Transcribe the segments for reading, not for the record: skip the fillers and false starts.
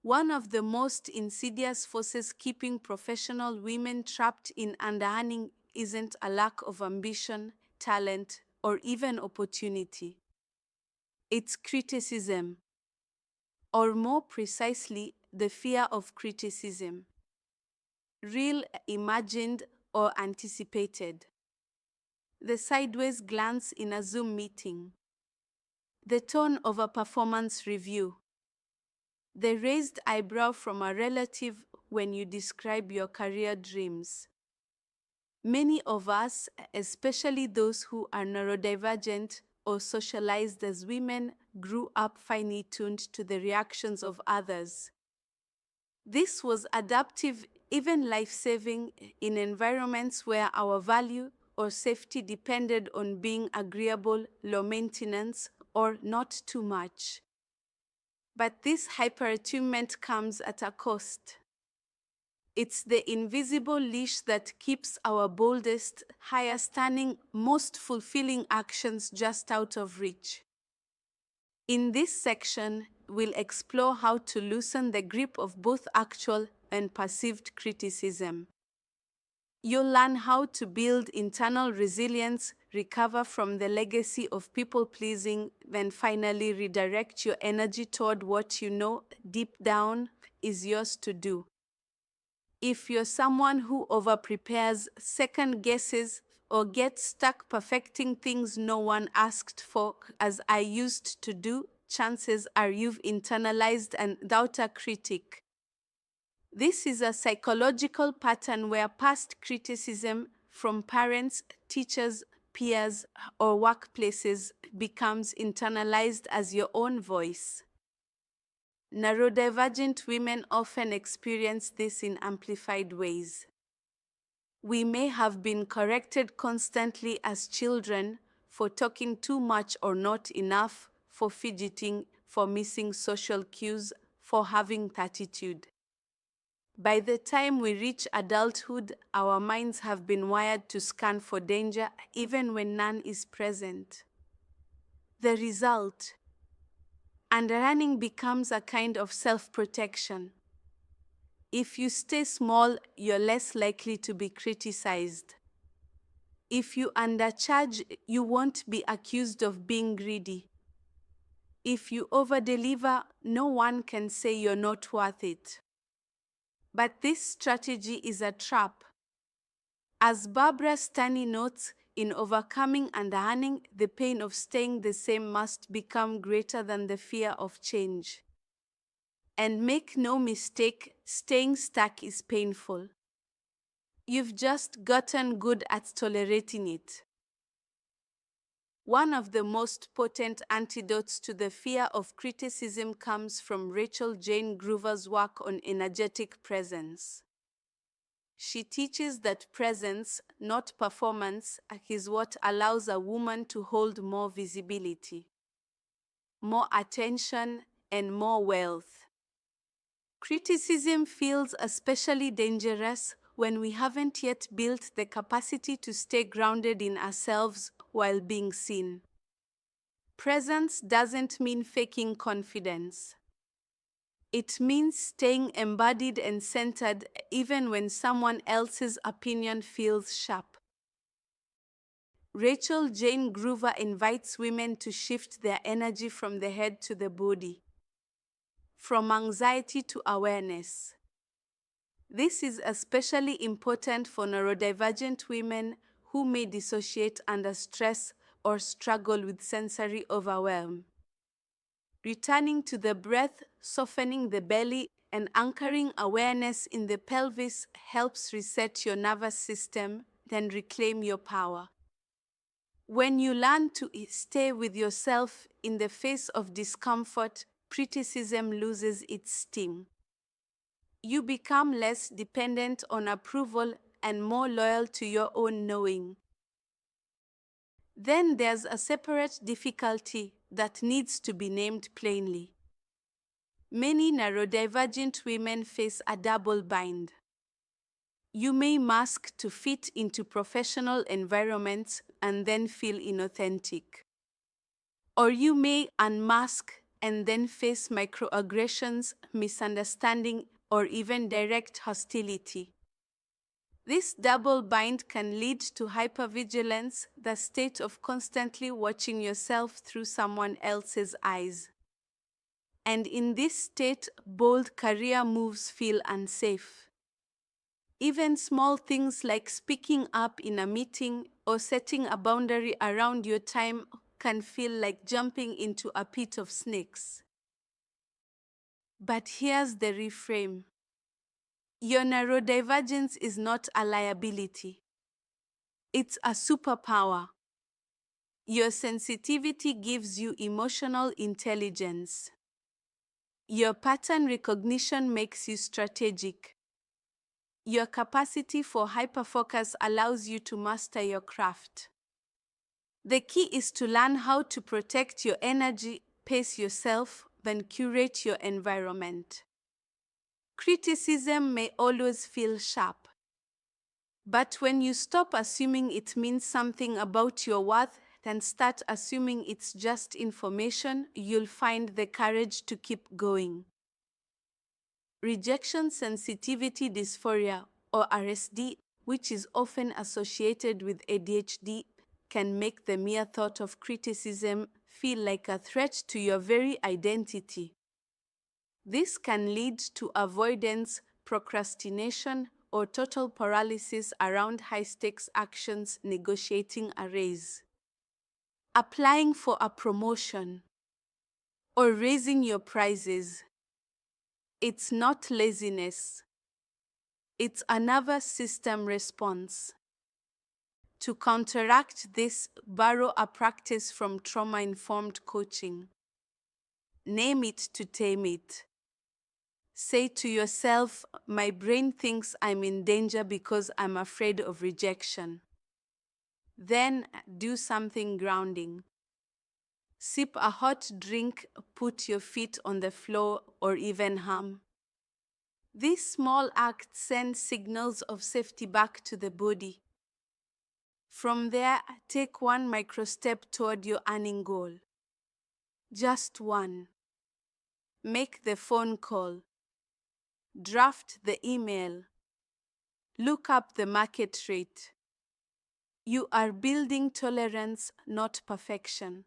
One of the most insidious forces keeping professional women trapped in underearning isn't a lack of ambition, talent, or even opportunity. It's criticism, or more precisely, the fear of criticism. Real, imagined, or anticipated. The sideways glance in a Zoom meeting. The tone of a performance review. The raised eyebrow from a relative when you describe your career dreams. Many of us, especially those who are neurodivergent or socialized as women, grew up finely tuned to the reactions of others. This was adaptive, even life-saving, in environments where our value or safety depended on being agreeable, low maintenance, or not too much. But this hyperattunement comes at a cost. It's the invisible leash that keeps our boldest, higher-standing, most fulfilling actions just out of reach. In this section, we'll explore how to loosen the grip of both actual and perceived criticism. You'll learn how to build internal resilience, recover from the legacy of people-pleasing, then finally redirect your energy toward what you know deep down is yours to do. If you're someone who overprepares, second guesses, or gets stuck perfecting things no one asked for, as I used to do, chances are you've internalized an doubter critic. This is a psychological pattern where past criticism from parents, teachers, peers, or workplaces becomes internalized as your own voice. Neurodivergent women often experience this in amplified ways. We may have been corrected constantly as children for talking too much or not enough, for fidgeting, for missing social cues, for having attitude. By the time we reach adulthood, our minds have been wired to scan for danger even when none is present. The result: underearning becomes a kind of self-protection. If you stay small, you're less likely to be criticized. If you undercharge, you won't be accused of being greedy. If you overdeliver, no one can say you're not worth it. But this strategy is a trap. As Barbara Stanny notes, in overcoming underearning, the pain of staying the same must become greater than the fear of change. And make no mistake, staying stuck is painful. You've just gotten good at tolerating it. One of the most potent antidotes to the fear of criticism comes from Rachel Jane Groover's work on energetic presence. She teaches that presence, not performance, is what allows a woman to hold more visibility, more attention, and more wealth. Criticism feels especially dangerous when we haven't yet built the capacity to stay grounded in ourselves while being seen. Presence doesn't mean faking confidence. It means staying embodied and centered even when someone else's opinion feels sharp. Rachel Jane Groover invites women to shift their energy from the head to the body, from anxiety to awareness. This is especially important for neurodivergent women who may dissociate under stress or struggle with sensory overwhelm. Returning to the breath, softening the belly, and anchoring awareness in the pelvis helps reset your nervous system, then reclaim your power. When you learn to stay with yourself in the face of discomfort, criticism loses its sting. You become less dependent on approval and more loyal to your own knowing. Then there's a separate difficulty that needs to be named plainly. Many neurodivergent women face a double bind. You may mask to fit into professional environments and then feel inauthentic. Or you may unmask and then face microaggressions, misunderstanding, or even direct hostility. This double bind can lead to hypervigilance, the state of constantly watching yourself through someone else's eyes. And in this state, bold career moves feel unsafe. Even small things like speaking up in a meeting or setting a boundary around your time can feel like jumping into a pit of snakes. But here's the reframe. Your neurodivergence is not a liability. It's a superpower. Your sensitivity gives you emotional intelligence. Your pattern recognition makes you strategic. Your capacity for hyperfocus allows you to master your craft. The key is to learn how to protect your energy, pace yourself, and curate your environment. Criticism may always feel sharp, but when you stop assuming it means something about your worth and start assuming it's just information, you'll find the courage to keep going. Rejection sensitivity dysphoria, or RSD, which is often associated with ADHD, can make the mere thought of criticism feel like a threat to your very identity. This can lead to avoidance, procrastination, or total paralysis around high-stakes actions, negotiating a raise, applying for a promotion, or raising your prices. It's not laziness. It's a nervous system response. To counteract this, borrow a practice from trauma-informed coaching. Name it to tame it. Say to yourself, my brain thinks I'm in danger because I'm afraid of rejection. Then do something grounding. Sip a hot drink, put your feet on the floor, or even hum. This small act sends signals of safety back to the body. From there, take one micro step toward your earning goal. Just one. Make the phone call. Draft the email. Look up the market rate. You are building tolerance, not perfection.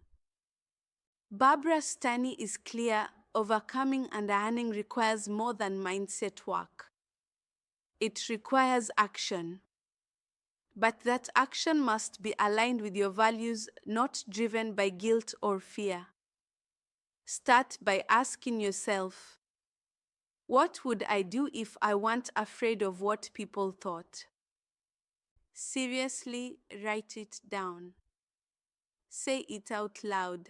Barbara Stanny is clear: overcoming underearning requires more than mindset work. It requires action. But that action must be aligned with your values, not driven by guilt or fear. Start by asking yourself, what would I do if I weren't afraid of what people thought? Seriously, write it down. Say it out loud.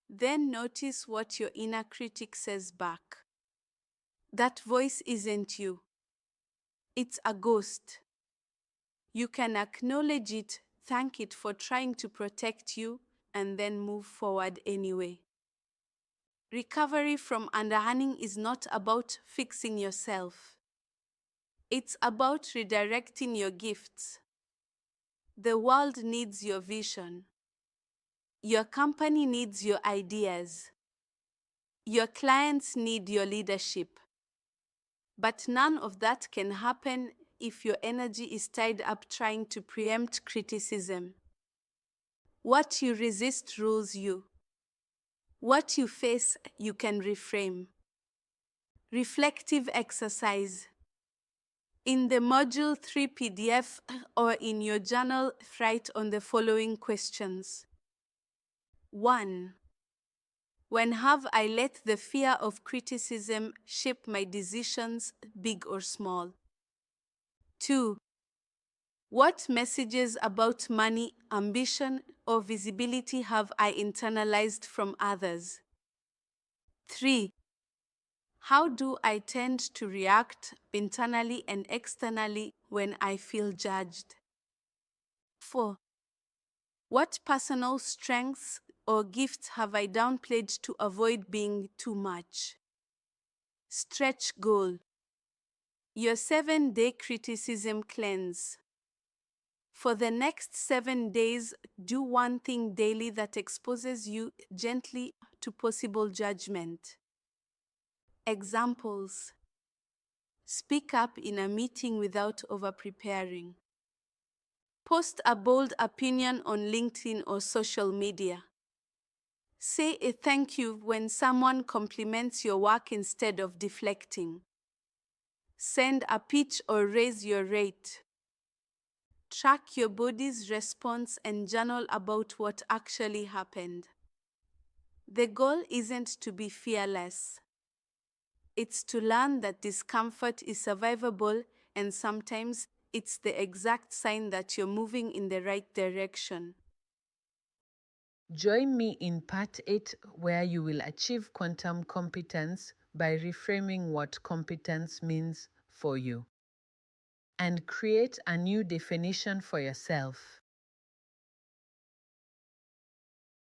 Then notice what your inner critic says back. That voice isn't you. It's a ghost. You can acknowledge it, thank it for trying to protect you, and then move forward anyway. Recovery from underearning is not about fixing yourself. It's about redirecting your gifts. The world needs your vision. Your company needs your ideas. Your clients need your leadership. But none of that can happen if your energy is tied up trying to preempt criticism. What you resist rules you. What you face, you can reframe. Reflective exercise. In the Module 3 PDF or in your journal, write on the following questions. 1. When have I let the fear of criticism shape my decisions, big or small? 2. What messages about money, ambition, or visibility have I internalized from others? 3. How do I tend to react internally and externally when I feel judged? 4. What personal strengths or gifts have I downplayed to avoid being too much? Stretch goal. Your 7-day criticism cleanse. For the next 7 days, do one thing daily that exposes you gently to possible judgment. Examples: speak up in a meeting without over-preparing. Post a bold opinion on LinkedIn or social media. Say a thank you when someone compliments your work instead of deflecting. Send a pitch or raise your rate. Track your body's response and journal about what actually happened. The goal isn't to be fearless. It's to learn that discomfort is survivable, and sometimes it's the exact sign that you're moving in the right direction. Join me in part 8, where you will achieve quantum competence by reframing what competence means for you and create a new definition for yourself.